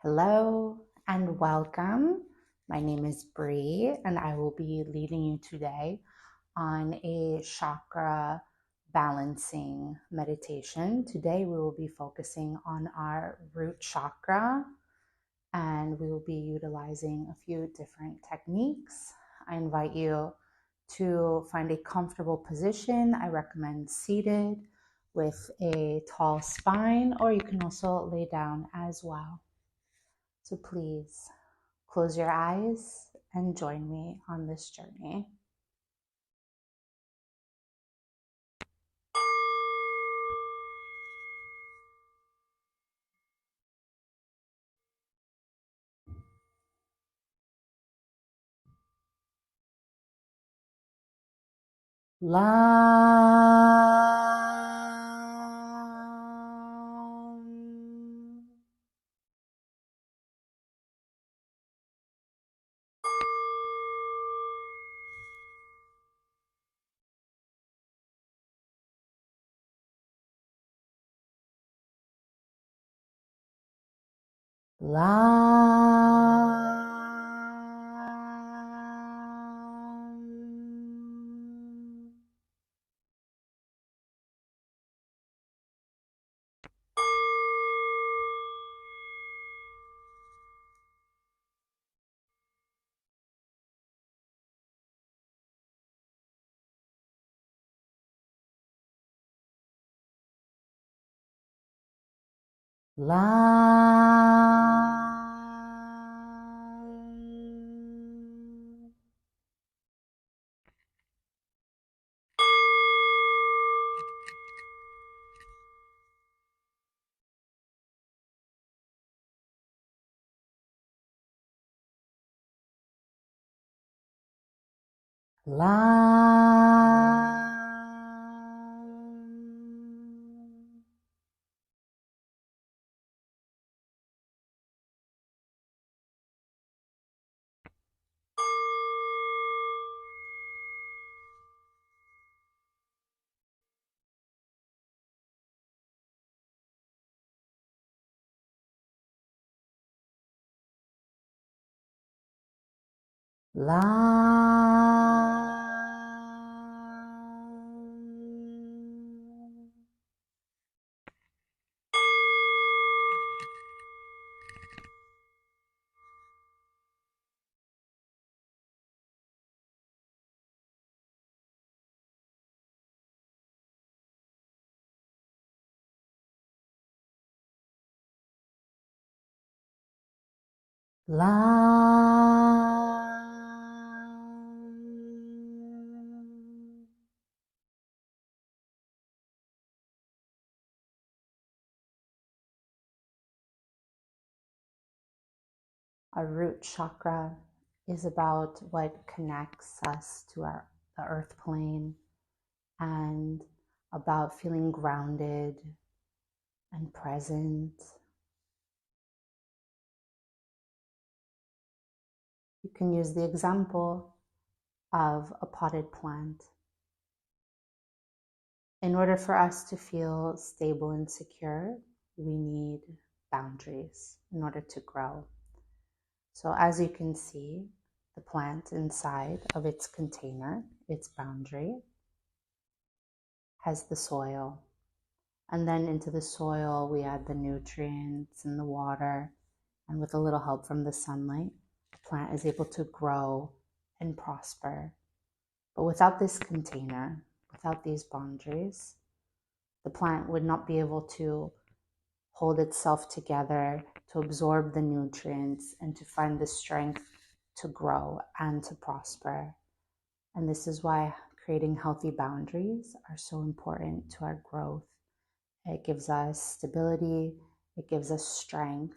Hello and welcome. My name is Bree and I will be leading you today on a chakra balancing meditation. Today we will be focusing on our root chakra and we will be utilizing a few different techniques. I invite you to find a comfortable position. I recommend seated with a tall spine, or you can also lay down as well. So please close your eyes and join me on this journey. Lam. Lam. Lam. Lam. Lam. Lam. Our root chakra is about what connects us to the earth plane and about feeling grounded and present. You can use the example of a potted plant. In order for us to feel stable and secure, we need boundaries in order to grow. So as you can see, the plant inside of its container, its boundary, has the soil. And then into the soil, we add the nutrients and the water. And with a little help from the sunlight, the plant is able to grow and prosper. But without this container, without these boundaries, the plant would not be able to hold itself together, to absorb the nutrients, and to find the strength to grow and to prosper. And this is why creating healthy boundaries are so important to our growth. It gives us stability, it gives us strength,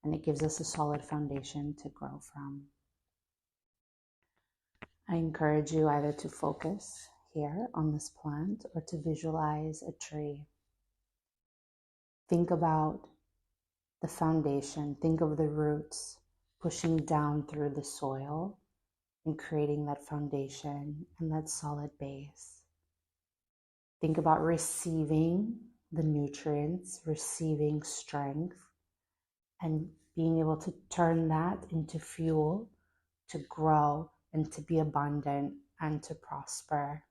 and it gives us a solid foundation to grow from. I encourage you either to focus here on this plant or to visualize a tree. Think about the foundation, think of the roots pushing down through the soil and creating that foundation and that solid base. Think about receiving the nutrients, receiving strength, and being able to turn that into fuel to grow and to be abundant and to prosper.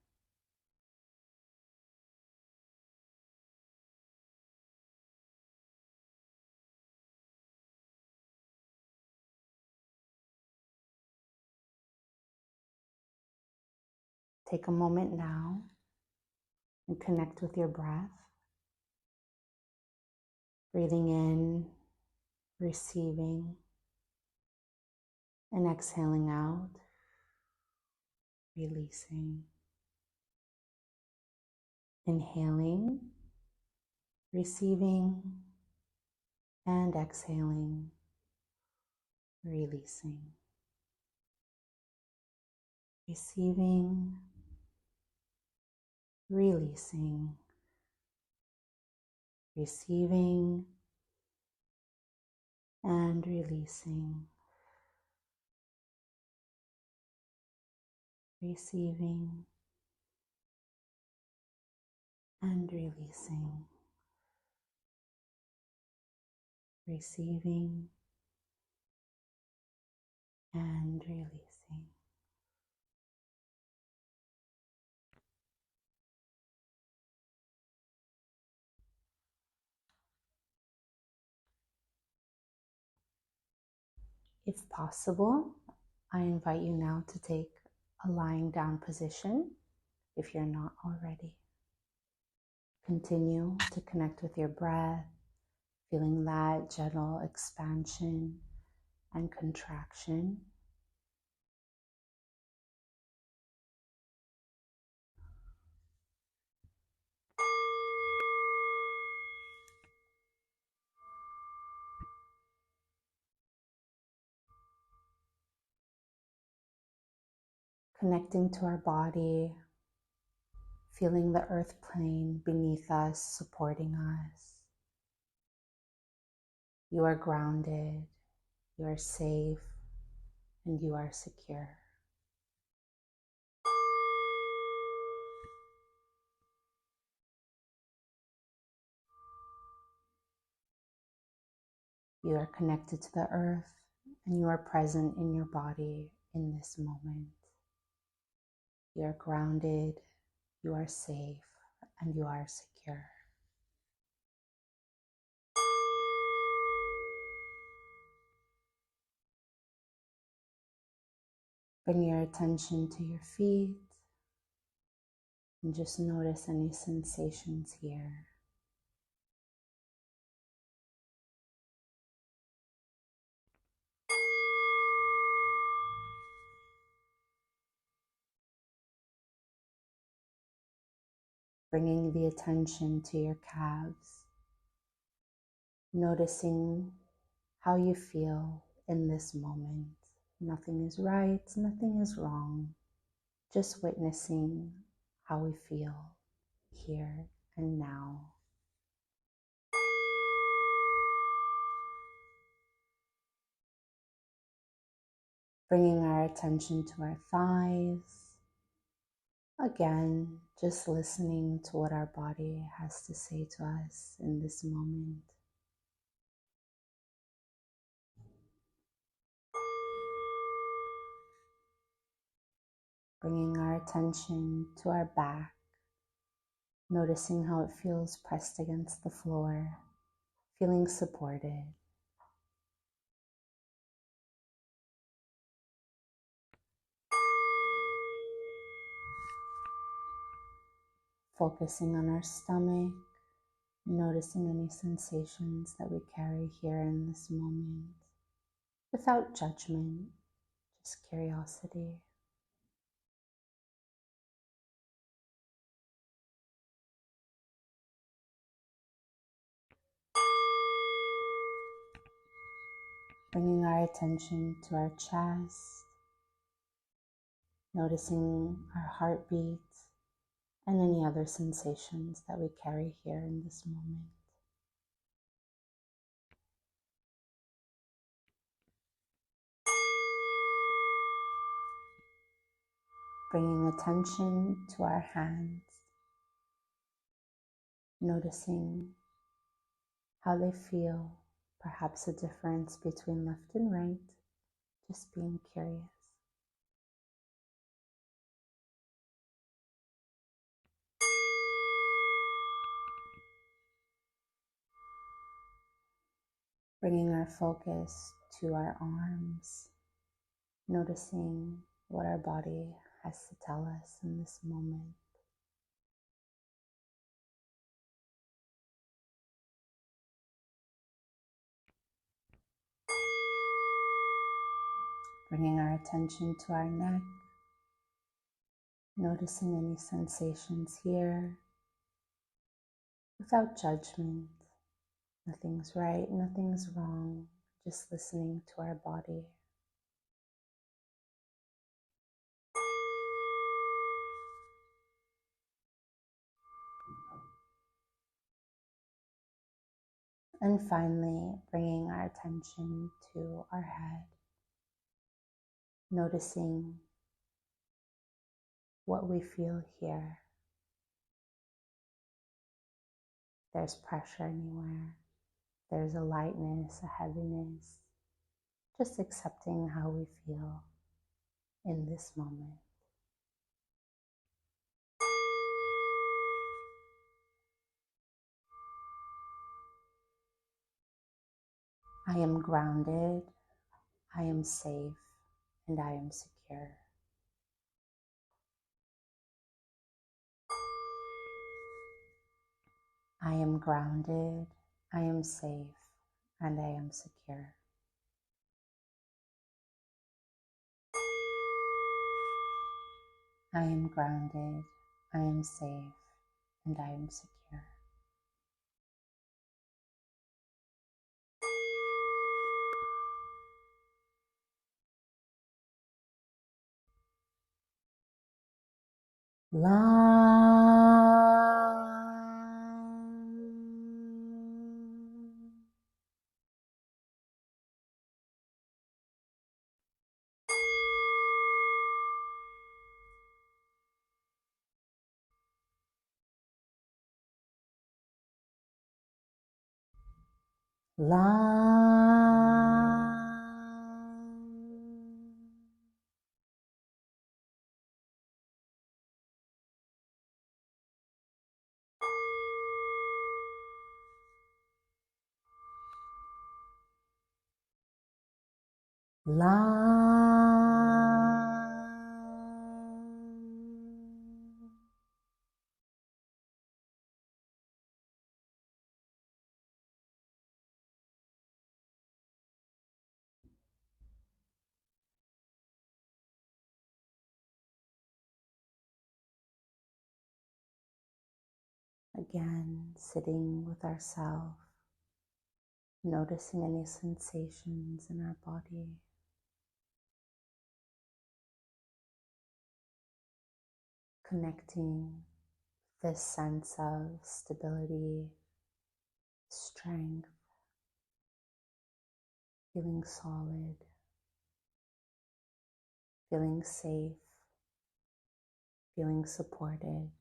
Take a moment now and connect with your breath. Breathing in, receiving, and exhaling out, releasing. Inhaling, receiving, and exhaling, releasing. Receiving, releasing, receiving, and releasing. Receiving and releasing. Receiving and releasing. If possible, I invite you now to take a lying down position if you're not already. Continue to connect with your breath, feeling that gentle expansion and contraction. Connecting to our body, feeling the earth plane beneath us, supporting us. You are grounded, you are safe, and you are secure. You are connected to the earth, and you are present in your body in this moment. You are grounded, you are safe, and you are secure. Bring your attention to your feet and just notice any sensations here. Bringing the attention to your calves, noticing how you feel in this moment. Nothing is right, nothing is wrong. Just witnessing how we feel here and now. Bringing our attention to our thighs. Again, just listening to what our body has to say to us in this moment. Bringing our attention to our back, noticing how it feels pressed against the floor, feeling supported. Focusing on our stomach, noticing any sensations that we carry here in this moment, without judgment, just curiosity. Bringing our attention to our chest, noticing our heartbeat and any other sensations that we carry here in this moment. Bringing attention to our hands, noticing how they feel Perhaps a difference between left and right, just being curious. Bringing our focus to our arms, noticing what our body has to tell us in this moment. Bringing our attention to our neck, noticing any sensations here without judgment. Nothing's right, nothing's wrong, just listening to our body. And finally, bringing our attention to our head, noticing what we feel here. If there's pressure anywhere, there's a lightness, a heaviness, just accepting how we feel in this moment. I am grounded, I am safe, and I am secure. I am grounded, I am safe, and I am secure. I am grounded, I am safe, and I am secure. Again, sitting with ourselves, noticing any sensations in our body. Connecting this sense of stability, strength, feeling solid, feeling safe, feeling supported.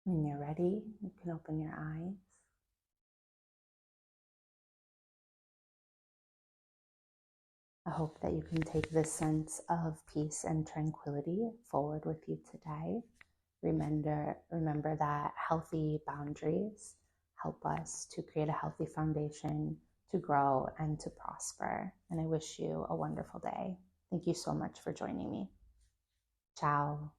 When you're ready, you can open your eyes. I hope that you can take this sense of peace and tranquility forward with you today. Remember that healthy boundaries help us to create a healthy foundation to grow and to prosper. And I wish you a wonderful day. Thank you so much for joining me. Ciao.